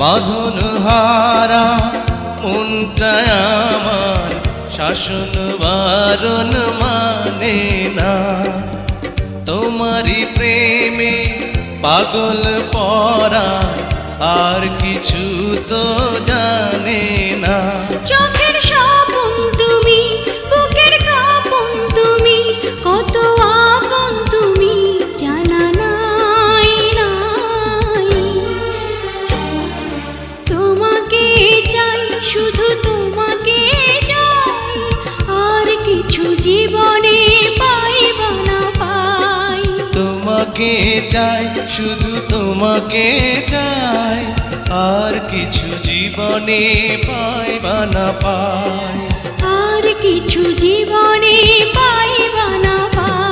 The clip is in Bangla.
বাঁধন হারা মনটা আমার শাসন বারণ মানে না। তোমারই প্রেমে পাগল পরা আর কিছু তো জানে না। চোখের স্বপন তুমি, বুকের কাঁপন তুমি, কত আপন তুমি জানা নাই নাই। তোমাকে চাই, শুধু তোমাকে চাই, আর কিছু জীবনে পাইব না পাই। তোমাকে চাই, শুধু তোমাকে চাই, আর কিছু জীবনে পাইবা না পাই। আর কিছু জীবনে পাইব না পাই।